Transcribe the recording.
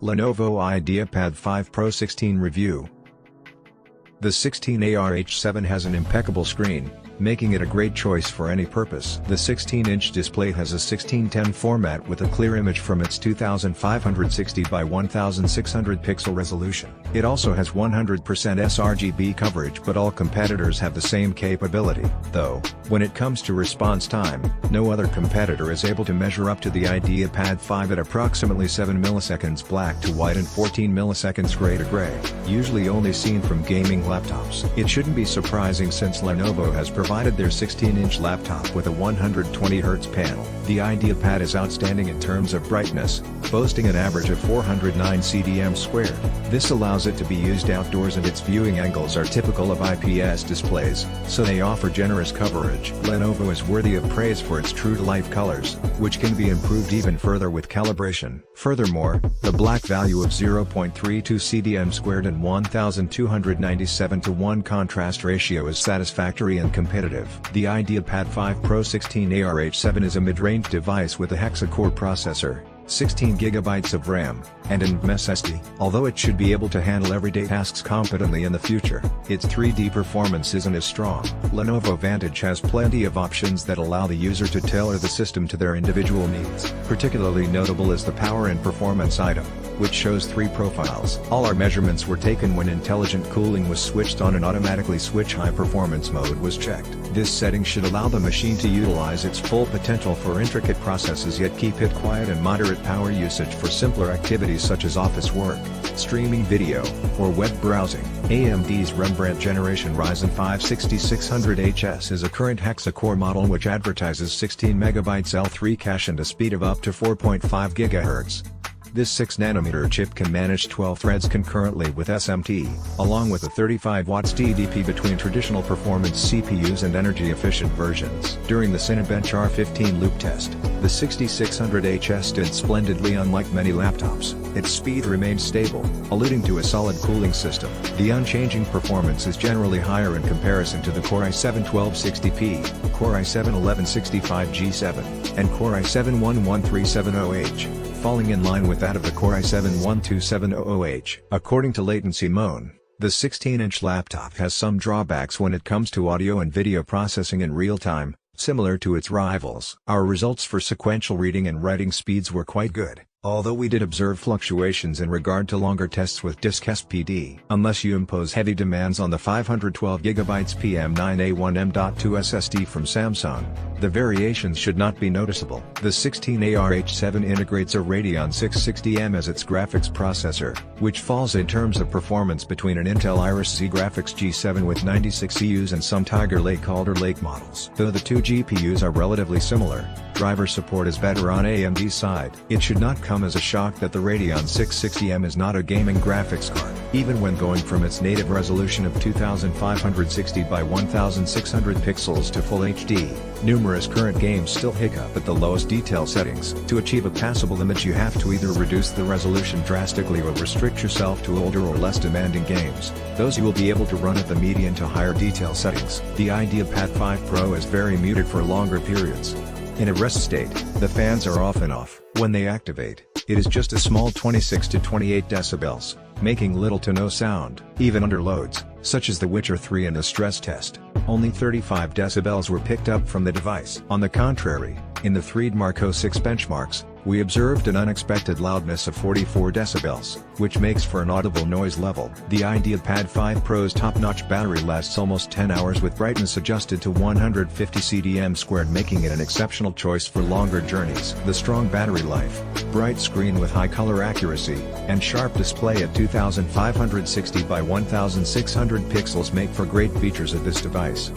Lenovo Ideapad 5 Pro 16 Review. The 16ARH7 has an impeccable screen, making it a great choice for any purpose. The 16-inch display has a 1610 format with a clear image from its 2560 by 1600 pixel resolution. It also has 100% sRGB coverage, but all competitors have the same capability, though, when it comes to response time, no other competitor is able to measure up to the Ideapad 5 at approximately 7 milliseconds black to white and 14 milliseconds gray to gray, usually only seen from gaming laptops. It shouldn't be surprising since Lenovo has provided their 16-inch laptop with a 120Hz panel. The Ideapad is outstanding in terms of brightness, boasting an average of 409 cdm². This allows it to be used outdoors, and its viewing angles are typical of IPS displays, so they offer generous coverage. Lenovo is worthy of praise for its true-to-life colors, which can be improved even further with calibration. Furthermore, the black value of 0.32 cdm² and 1297:1 contrast ratio is satisfactory and competitive. The Ideapad 5 Pro 16ARH7 is a mid-range device with a hexa-core processor, 16GB of RAM, and an SSD. Although it should be able to handle everyday tasks competently in the future, its 3D performance isn't as strong. Lenovo Vantage has plenty of options that allow the user to tailor the system to their individual needs. Particularly notable is the power and performance item, which shows 3 profiles. All our measurements were taken when intelligent cooling was switched on and automatically switch high performance mode was checked. This setting should allow the machine to utilize its full potential for intricate processes, yet keep it quiet and moderate power usage for simpler activities such as office work, streaming video, or web browsing. AMD's Rembrandt Generation Ryzen 5 6600HS is a current hexa-core model which advertises 16MB L3 cache and a speed of up to 4.5 GHz. This 6nm chip can manage 12 threads concurrently with SMT, along with a 35 watts TDP between traditional performance CPUs and energy-efficient versions. During the Cinebench R15 loop test, the 6600HS did splendidly. Unlike many laptops, its speed remained stable, alluding to a solid cooling system. The unchanging performance is generally higher in comparison to the Core i7 1260p, Core i7 1165G7, and Core i7 11370H, falling in line with that of the Core i7 12700H. According to Latency Moan, the 16-inch laptop has some drawbacks when it comes to audio and video processing in real time, similar to its rivals. Our results for sequential reading and writing speeds were quite good, although we did observe fluctuations in regard to longer tests with disk SPD. Unless you impose heavy demands on the 512GB PM9A1M.2 SSD from Samsung, the variations should not be noticeable. The 16ARH7 integrates a Radeon 660M as its graphics processor, which falls in terms of performance between an Intel Iris Xe Graphics G7 with 96 CUs and some Tiger Lake Alder Lake models. Though the two GPUs are relatively similar, driver support is better on AMD's side. It should not come as a shock that the Radeon 660M is not a gaming graphics card. Even when going from its native resolution of 2560 by 1600 pixels to Full HD, numerous current games still hiccup at the lowest detail settings. To achieve a passable image, you have to either reduce the resolution drastically or restrict yourself to older or less demanding games. Those you will be able to run at the medium to higher detail settings. The Ideapad 5 Pro is very muted for longer periods. In a rest state, the fans are off and off. When they activate, it is just a small 26 to 28 decibels, making little to no sound. Even under loads, such as The Witcher 3 in the stress test, only 35 decibels were picked up from the device. On the contrary, in the 3D 6 benchmarks, we observed an unexpected loudness of 44 decibels, which makes for an audible noise level. The Ideapad 5 Pro's top-notch battery lasts almost 10 hours with brightness adjusted to 150 cdm², making it an exceptional choice for longer journeys. The strong battery life, bright screen with high color accuracy, and sharp display at 2560 by 1600 pixels make for great features of this device.